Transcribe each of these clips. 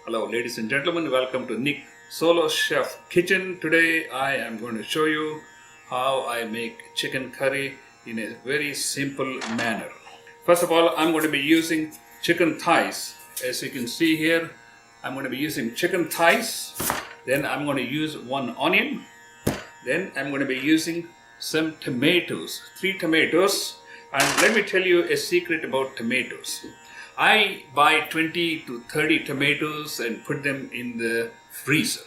Hello ladies and gentlemen, welcome to Nick Solo Chef Kitchen. Today I am going to show you how I make chicken curry in a very simple manner. First of all, I'm going to be using chicken thighs. As you can see here, I'm going to be using chicken thighs. Then I'm going to use one onion. Then I'm going to be using some tomatoes, 3 tomatoes. And let me tell you a secret about tomatoes. I buy 20 to 30 tomatoes and put them in the freezer.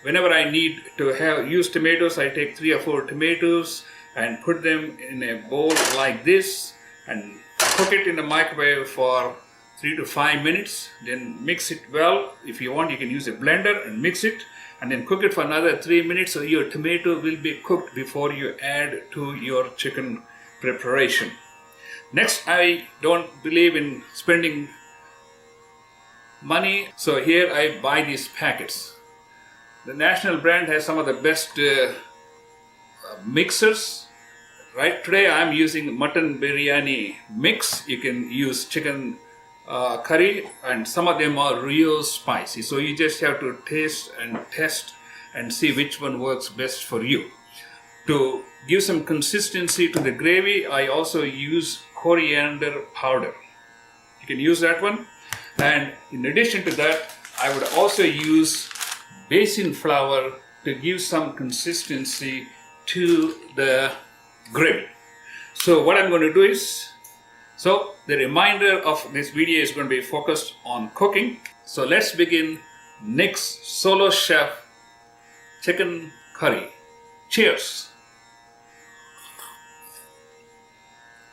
Whenever I need to use tomatoes, I take 3 or 4 tomatoes and put them in a bowl like this and cook it in the microwave for 3 to 5 minutes. Then mix it well. If you want, you can use a blender and mix it and then cook it for another 3 minutes, so your tomato will be cooked before you add to your chicken preparation. Next, I don't believe in spending money, so here I buy these packets. The national brand has some of the best mixers. Right today I'm using mutton biryani mix. You can use chicken curry, and some of them are real spicy. So you just have to taste and test and see which one works best for you. To give some consistency to the gravy, I also use coriander powder. You can use that one. And in addition to that, I would also use basin flour to give some consistency to the gravy. So what I'm going to do is, the remainder of this video is going to be focused on cooking. So let's begin Nick's Solo Chef Chicken Curry. Cheers!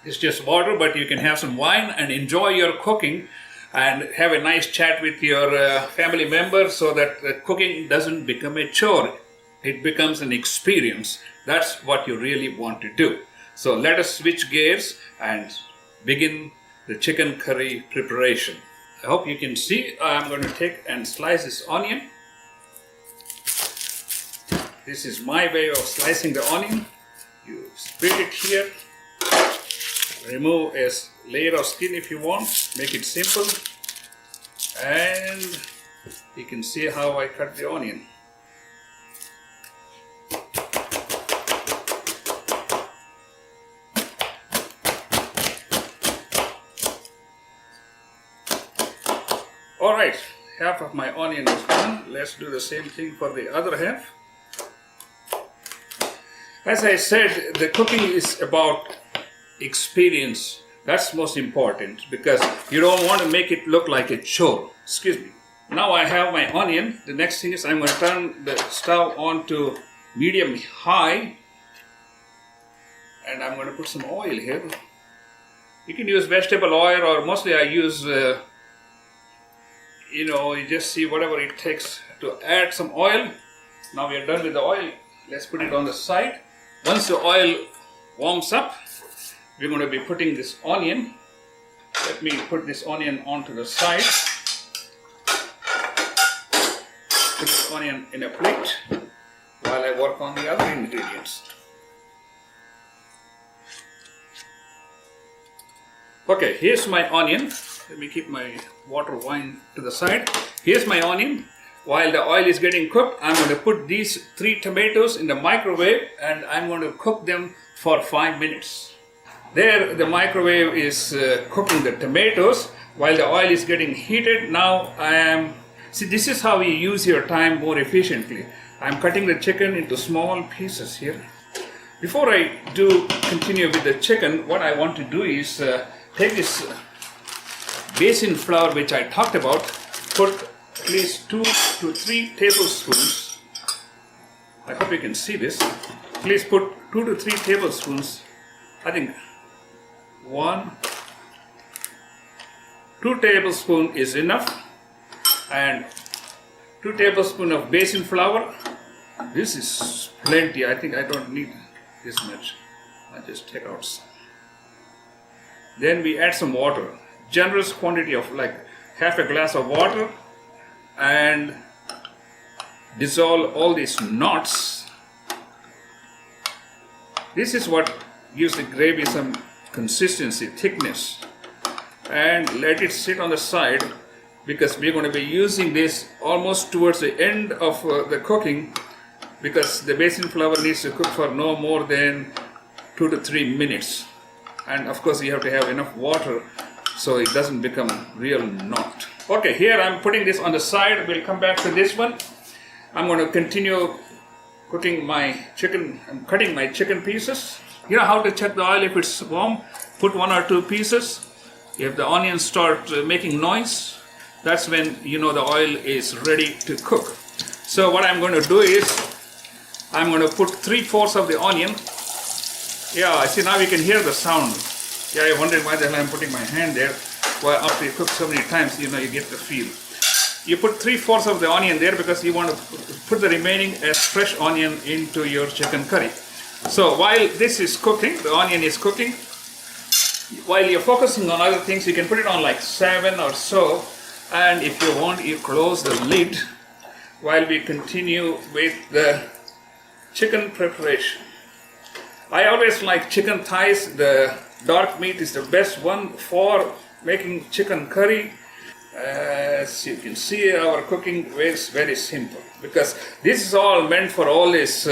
It's just water, but you can have some wine and enjoy your cooking and have a nice chat with your family members, so that the cooking doesn't become a chore. It becomes an experience. That's what you really want to do. So let us switch gears and begin the chicken curry preparation. I hope you can see. I'm going to take and slice this onion. This is my way of slicing the onion. You split it here. Remove a layer of skin if you want. Make it simple. And you can see how I cut the onion. Alright, half of my onion is done. Let's do the same thing for the other half. As I said, the cooking is about experience. That's most important, because you don't want to make it look like a chore. Excuse me. Now I have my onion. The next thing is I'm going to turn the stove on to medium high, and I'm going to put some oil here. You can use vegetable oil, or mostly I use you just see whatever it takes to add some oil. Now we are done with the oil. Let's put it on the side. Once the oil warms up, we're going to be putting this onion. Let me put this onion onto the side. Put this onion in a plate while I work on the other ingredients. Okay, here's my onion. Let me keep my water wine to the side. Here's my onion. While the oil is getting cooked, I'm going to put these 3 tomatoes in the microwave, and I'm going to cook them for 5 minutes. There, the microwave is cooking the tomatoes while the oil is getting heated. Now this is how you use your time more efficiently. I'm cutting the chicken into small pieces here. Before I continue with the chicken, what I want to do is take this basin flour which I talked about, put at least 2 to 3 tablespoons. I hope you can see this. Please put 2 to 3 tablespoons. I think 2 tablespoons is enough, and 2 tablespoons of basin flour. This is plenty. I think I don't need this much. I just take out some. Then we add some water. Generous quantity of like half a glass of water, and dissolve all these knots. This is what gives the gravy some consistency, thickness, and let it sit on the side because we're going to be using this almost towards the end of the cooking, because the basin flour needs to cook for no more than 2 to 3 minutes. And of course you have to have enough water so it doesn't become real knot. Okay, here I'm putting this on the side. We'll come back to this one. I'm going to continue cooking my chicken. I'm cutting my chicken pieces. You know how to check the oil if it's warm? Put 1 or 2 pieces. If the onions start making noise, that's when you know the oil is ready to cook. So what I'm going to do is, I'm going to put 3/4 of the onion. Yeah, I see, now you can hear the sound. Yeah, I wondered why the hell I'm putting my hand there. Well, after you cook so many times, you know, you get the feel. You put 3/4 of the onion there because you want to put the remaining as fresh onion into your chicken curry. So while this is cooking, the onion is cooking, while you're focusing on other things, you can put it on like 7 or so. And if you want, you close the lid while we continue with the chicken preparation. I always like chicken thighs. The dark meat is the best one for making chicken curry. As you can see, our cooking is very simple, because this is all meant for all these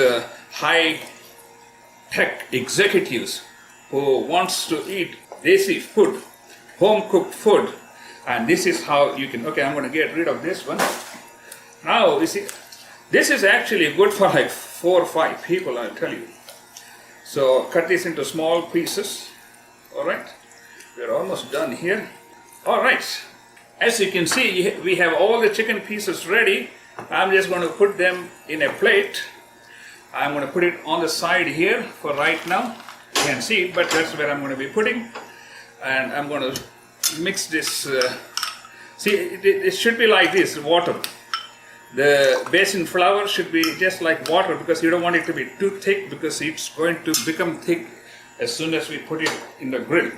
high-tech executives who wants to eat desi food, home-cooked food. And this is how you can, okay, I'm going to get rid of this one. Now, you see, this is actually good for like 4 or 5 people, I'll tell you. So cut this into small pieces. All right, we're almost done here. All right, as you can see, we have all the chicken pieces ready. I'm just going to put them in a plate. I'm going to put it on the side here for right now. You can't see it, but that's where I'm going to be putting. And I'm going to mix this. See, it should be like this, water. The basin flour should be just like water, because you don't want it to be too thick, because it's going to become thick as soon as we put it in the grill.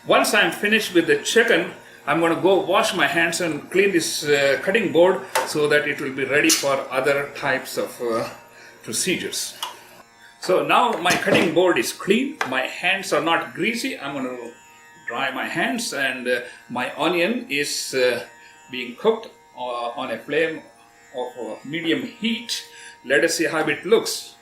Once I'm finished with the chicken, I'm going to go wash my hands and clean this cutting board so that it will be ready for other types of procedures. So now my cutting board is clean, my hands are not greasy. I'm going to dry my hands, and my onion is being cooked on a flame of medium heat. Let us see how it looks.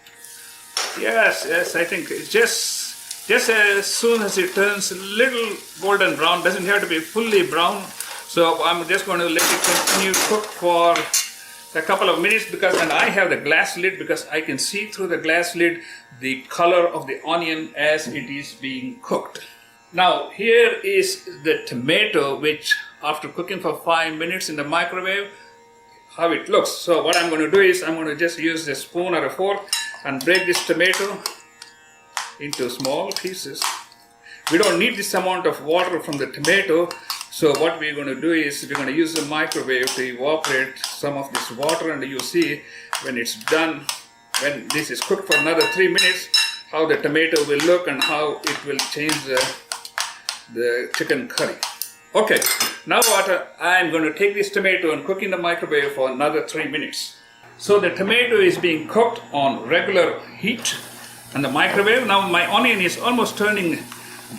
Yes, I think it's just as soon as it turns a little golden brown, doesn't have to be fully brown. So I'm just going to let it continue to cook for a couple of minutes, because, and I have the glass lid, because I can see through the glass lid the color of the onion as it is being cooked. Now here is the tomato, which after cooking for 5 minutes in the microwave, how it looks. So what I'm going to do is, I'm going to just use a spoon or a fork and break this tomato into small pieces. We don't need this amount of water from the tomato, so what we're going to do is, we're going to use the microwave to evaporate some of this water, and you see when it's done, when this is cooked for another 3 minutes, how the tomato will look and how it will change the chicken curry. Okay, now what I'm going to take this tomato and cook in the microwave for another 3 minutes. So the tomato is being cooked on regular heat in the microwave. Now my onion is almost turning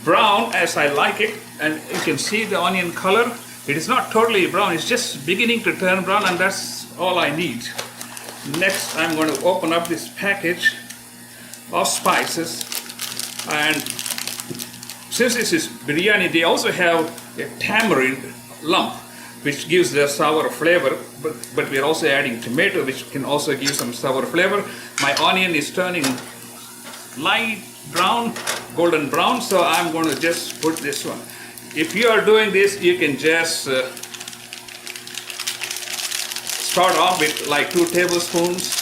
brown as I like it, and you can see the onion color. It is not totally brown, it's just beginning to turn brown, and that's all I need. Next, I'm going to open up this package of spices, and since this is biryani, they also have a tamarind lump, which gives the sour flavor, but we're also adding tomato, which can also give some sour flavor. My onion is turning light brown, golden brown, so I'm going to just put this one. If you are doing this, you can just start off with like 2 tablespoons,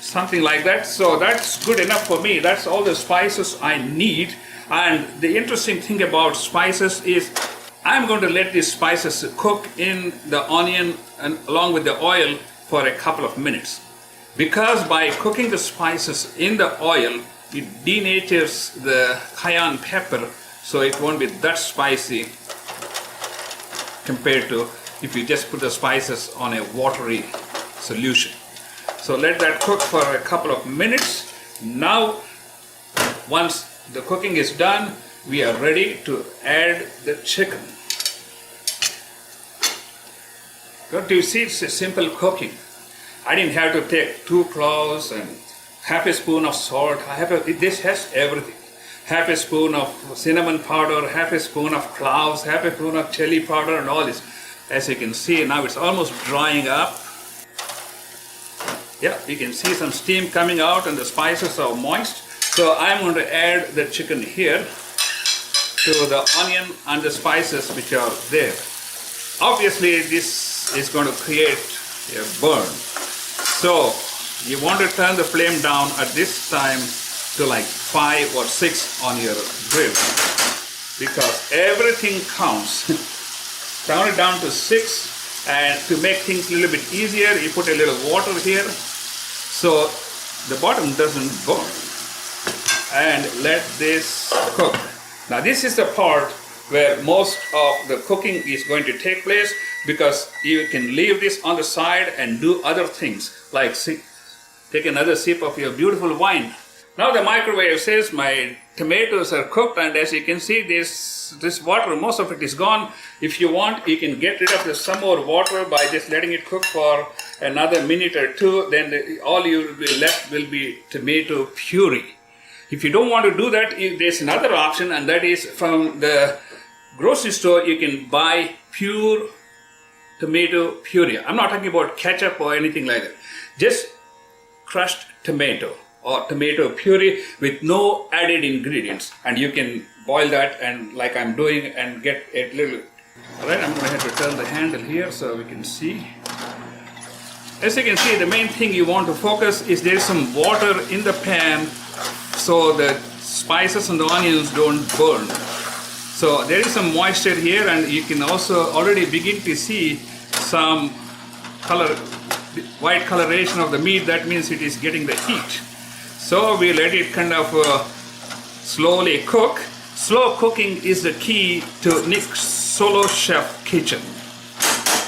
something like that. So that's good enough for me. That's all the spices I need. And the interesting thing about spices is, I'm going to let these spices cook in the onion and along with the oil for a couple of minutes. Because by cooking the spices in the oil, it denatures the cayenne pepper, so it won't be that spicy compared to if you just put the spices on a watery solution. So let that cook for a couple of minutes. Now, once the cooking is done, we are ready to add the chicken. Don't you see, it's a simple cooking. I didn't have to take 2 cloves and half a spoon of salt. This has everything. Half a spoon of cinnamon powder, half a spoon of cloves, half a spoon of chili powder and all this. As you can see now it's almost drying up. Yeah, you can see some steam coming out and the spices are moist. So I'm going to add the chicken here to the onion and the spices which are there. Obviously this is going to create a burn. So you want to turn the flame down at this time to like 5 or 6 on your grill, because everything counts. Turn it down to 6, and to make things a little bit easier, you put a little water here so the bottom doesn't burn. And let this cook. Now this is the part where most of the cooking is going to take place, because you can leave this on the side and do other things like take another sip of your beautiful wine. Now the microwave says my tomatoes are cooked, and as you can see this water, most of it is gone. If you want, you can get rid of some more water by just letting it cook for another minute or 2. Then all you will be left will be tomato puree. If you don't want to do that, there's another option, and that is from the grocery store you can buy pure tomato puree. I'm not talking about ketchup or anything like that. Just crushed tomato or tomato puree with no added ingredients, and you can boil that and like I'm doing and get a little. Alright, I'm going to have to turn the handle here so we can see. As you can see, the main thing you want to focus is there's some water in the pan so the spices and the onions don't burn. So there is some moisture here, and you can also already begin to see some color, white coloration of the meat. That means it is getting the heat. So we let it kind of slowly cook. Slow cooking is the key to Nick's Solo Chef kitchen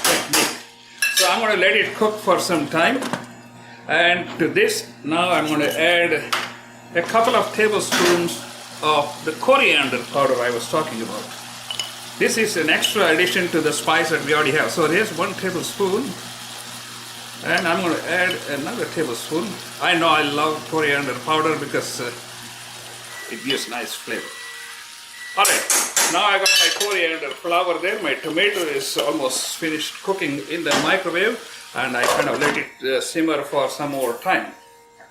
technique. So I'm going to let it cook for some time. And to this, now I'm going to add a couple of tablespoons of the coriander powder I was talking about. This is an extra addition to the spice that we already have. So here's 1 tablespoon. And I'm going to add another tablespoon. I know I love coriander powder because it gives nice flavor. Alright, now I got my coriander flour there. My tomato is almost finished cooking in the microwave, and I kind of let it simmer for some more time.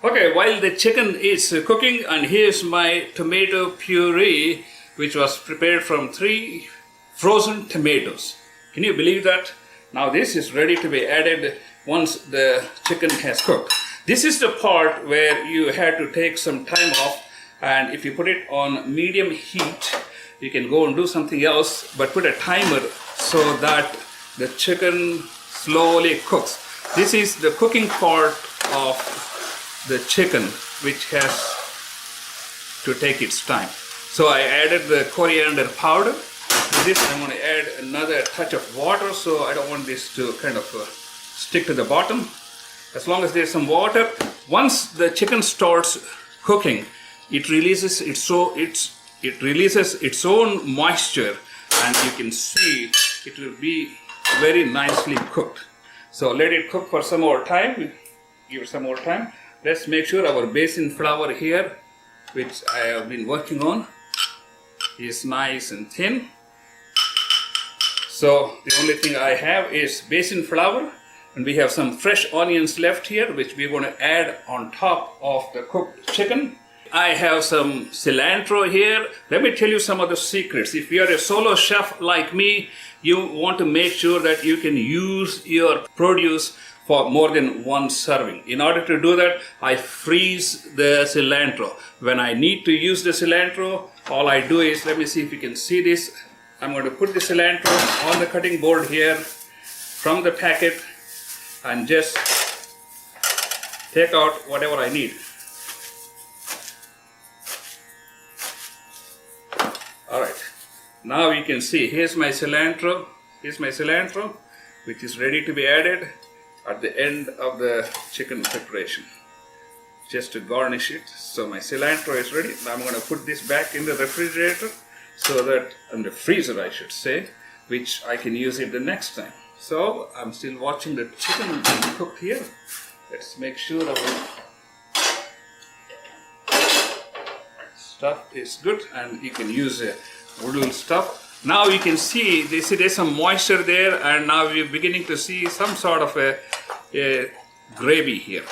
Okay, while the chicken is cooking, and here's my tomato puree, which was prepared from 3 frozen tomatoes. Can you believe that? Now this is ready to be added once the chicken has cooked. This is the part where you had to take some time off, and if you put it on medium heat, you can go and do something else, but put a timer so that the chicken slowly cooks. This is the cooking part of the chicken, which has to take its time. So I added the coriander powder. To this I'm going to add another touch of water, so I don't want this to kind of stick to the bottom. As long as there's some water, once the chicken starts cooking, it releases its own moisture, and you can see it will be very nicely cooked. So let it cook for some more time. Give it some more time. Let's make sure our basin flour here, which I have been working on, is nice and thin. So the only thing I have is basin flour, and we have some fresh onions left here, which we're going to add on top of the cooked chicken. I have some cilantro here. Let me tell you some of the secrets. If you're a solo chef like me, you want to make sure that you can use your produce for more than 1 serving. In order to do that, I freeze the cilantro. When I need to use the cilantro, all I do is, let me see if you can see this. I'm going to put the cilantro on the cutting board here from the packet and just take out whatever I need. Alright, now you can see, here's my cilantro, which is ready to be added at the end of the chicken preparation, just to garnish it. So my cilantro is ready. Now I'm going to put this back in the refrigerator, so that, in the freezer I should say, which I can use it the next time. So I'm still watching the chicken being cooked here. Let's make sure our stuff is good, and you can use a woodland stuff. Now you can see there's some moisture there, and now we're beginning to see some sort of a gravy here.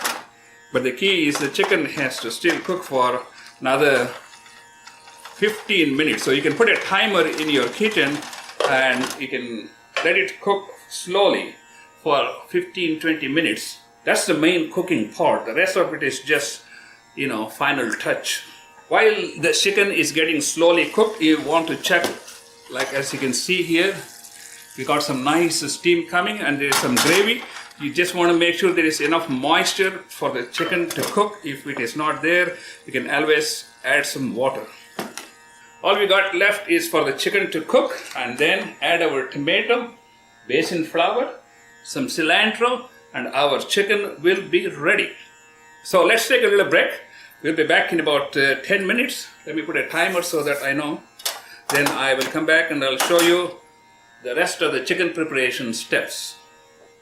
But the key is the chicken has to still cook for another 15 minutes. So you can put a timer in your kitchen and you can let it cook slowly for 15-20 minutes. That's the main cooking part. The rest of it is just, final touch. While the chicken is getting slowly cooked, you want to check, like as you can see here, we got some nice steam coming and there is some gravy. You just want to make sure there is enough moisture for the chicken to cook. If it is not there, you can always add some water. All we got left is for the chicken to cook, and then add our tomato, basin flour, some cilantro, and our chicken will be ready. So let's take a little break. We'll be back in about 10 minutes. Let me put a timer so that I know. Then I will come back and I'll show you the rest of the chicken preparation steps.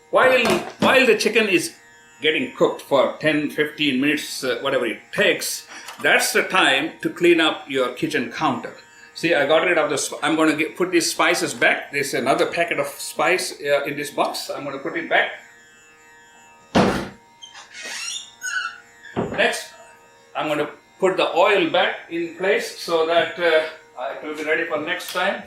While the chicken is getting cooked for 10-15 minutes, whatever it takes, that's the time to clean up your kitchen counter. See, I got rid of the, I'm going to put these spices back. There's another packet of spice in this box. I'm going to put it back. Next, I'm going to put the oil back in place so that it will be ready for next time.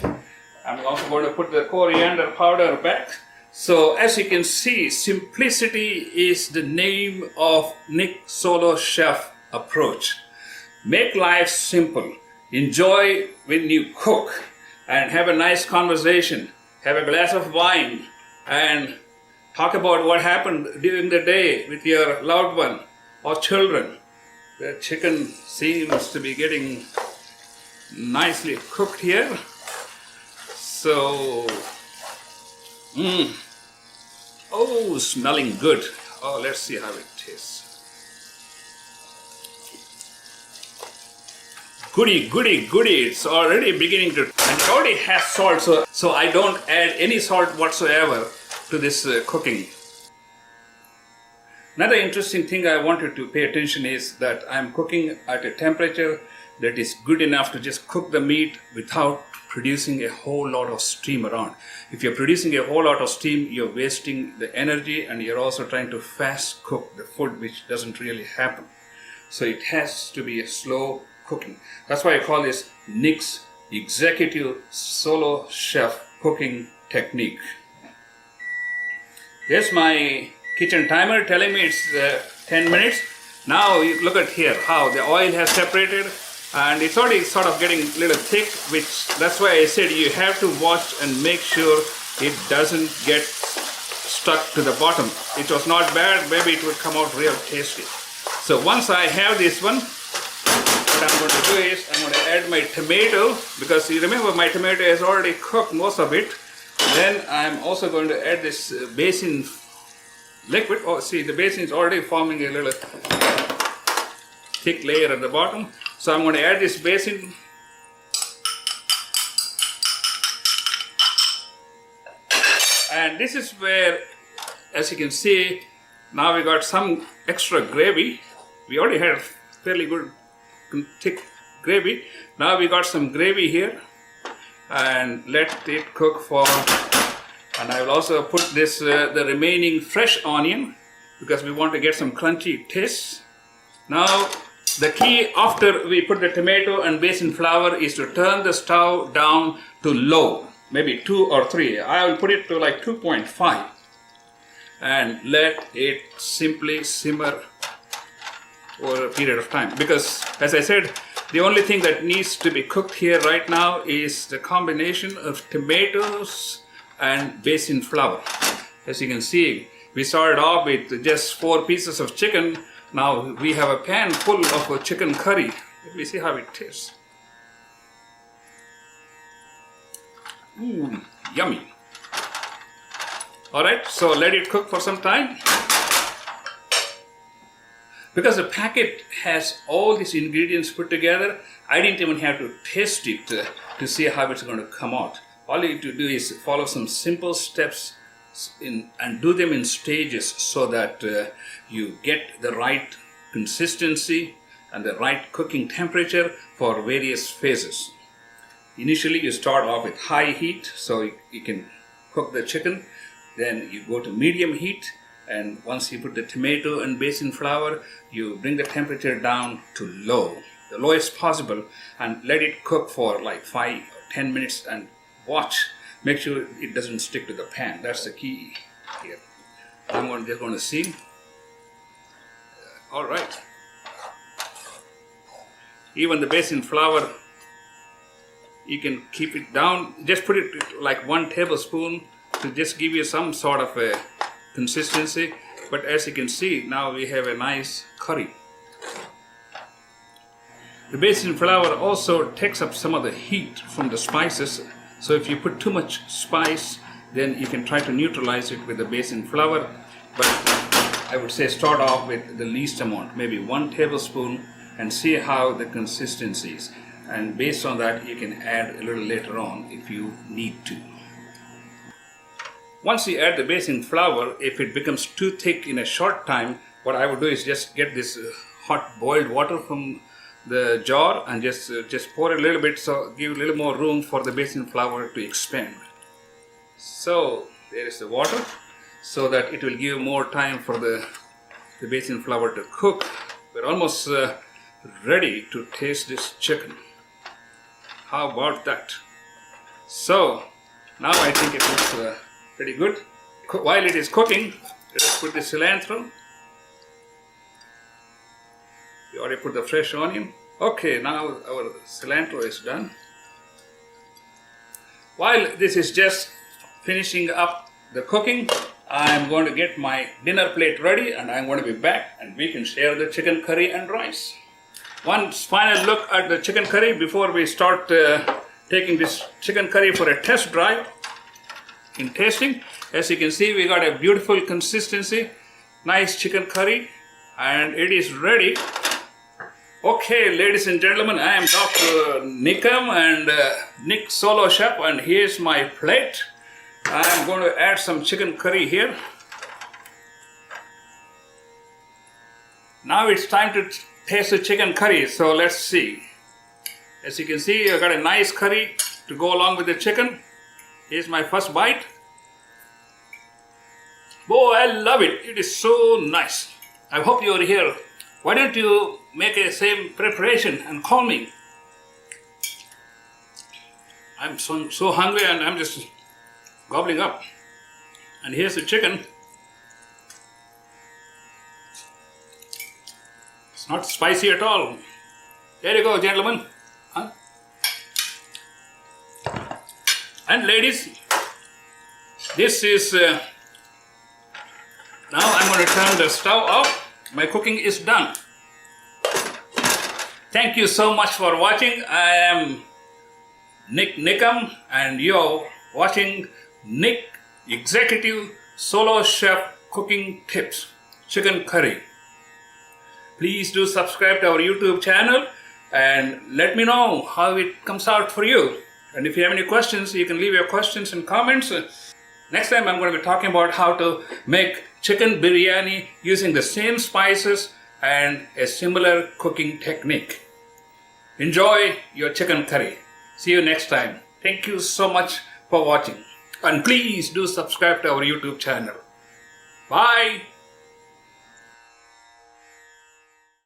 I'm also going to put the coriander powder back. So as you can see, simplicity is the name of NIK Solo Chef approach. Make life simple. Enjoy when you cook and have a nice conversation. Have a glass of wine and talk about what happened during the day with your loved one or children. The chicken seems to be getting nicely cooked here. So, oh, smelling good. Oh, let's see how it tastes. Goody, goody, goody. It's already beginning to, and it already has salt, so I don't add any salt whatsoever to this cooking. Another interesting thing I wanted to pay attention is that I'm cooking at a temperature that is good enough to just cook the meat without producing a whole lot of steam around. If you're producing a whole lot of steam, you're wasting the energy and you're also trying to fast cook the food, which doesn't really happen. So it has to be a slow cooking. That's why I call this NIK's Executive Solo Chef Cooking Technique. Here's my kitchen timer telling me it's 10 minutes. Now you look at here how the oil has separated and it's already sort of getting a little thick, which that's why I said you have to watch and make sure it doesn't get stuck to the bottom. It was not bad, maybe it would come out real tasty. So once I have this one, what I'm going to do is I'm going to add my tomato, because you remember my tomato has already cooked most of it. Then I'm also going to add this basin liquid. Oh, see, the basin is already forming a little thick layer at the bottom. So I'm going to add this basin. And this is where, as you can see, now we got some extra gravy. We already had fairly good thick gravy. Now we got some gravy here, and let it cook for, and I will also put this the remaining fresh onion because we want to get some crunchy taste. Now the key after we put the tomato and basin flour is to turn the stove down to low, maybe 2 or 3. I will put it to like 2.5 and let it simply simmer over a period of time, because as I said, the only thing that needs to be cooked here right now is the combination of tomatoes and basin flour. As you can see, we started off with just 4 pieces of chicken. Now we have a pan full of a chicken curry. Let me see how it tastes. Yummy. Alright, so let it cook for some time. Because the packet has all these ingredients put together, I didn't even have to taste it to see how it's going to come out. All you need to do is follow some simple steps and do them in stages so that you get the right consistency and the right cooking temperature for various phases. Initially, you start off with high heat so you can cook the chicken. Then you go to medium heat, and once you put the tomato and basin flour, you bring the temperature down to low, the lowest possible, and let it cook for like 5 or 10 minutes and watch. Make sure it doesn't stick to the pan. That's the key here. I'm just going to see. All right. Even the basin flour, you can keep it down. Just put it like 1 tablespoon to just give you some sort of a consistency. But as you can see, now we have a nice curry. The basin flour also takes up some of the heat from the spices. So if you put too much spice, then you can try to neutralize it with the basin flour. But I would say start off with the least amount, maybe 1 tablespoon, and see how the consistency is. And based on that, you can add a little later on if you need to. Once you add the basin flour, if it becomes too thick in a short time, what I would do is just get this hot boiled water from the jar and just pour it a little bit, so give a little more room for the basin flour to expand. So there is the water, so that it will give more time for the basin flour to cook. We're almost ready to taste this chicken. How about that? So now I think it looks pretty good. While it is cooking, let's put the cilantro. You already put the fresh onion. Okay, now our cilantro is done. While this is just finishing up the cooking, I'm going to get my dinner plate ready, and I'm going to be back and we can share the chicken curry and rice. One final look at the chicken curry before we start taking this chicken curry for a test drive in tasting. As you can see, we got a beautiful consistency, nice chicken curry, and it is ready. Okay, ladies and gentlemen, I am Dr. Nikam and Nick Solo Chef, and here's my plate. I'm going to add some chicken curry here. Now it's time to taste the chicken curry, so let's see. As you can see, I got a nice curry to go along with the chicken. Here's my first bite. Oh, I love it. It is so nice. I hope you are here. Why don't you make the same preparation and call me? I'm so hungry and I'm just gobbling up. And here's the chicken. It's not spicy at all. There you go, gentlemen. Huh? And ladies, this is... now I'm going to turn the stove off. My cooking is done. Thank you so much for watching. I am NIK NIKAM and you're watching NIK Executive Solo Chef Cooking Tips Chicken Curry. Please do subscribe to our YouTube channel and let me know how it comes out for you. And if you have any questions, you can leave your questions and comments. Next time I'm going to be talking about how to make chicken biryani using the same spices and a similar cooking technique. Enjoy your chicken curry. See you next time. Thank you so much for watching. And please do subscribe to our YouTube channel. Bye.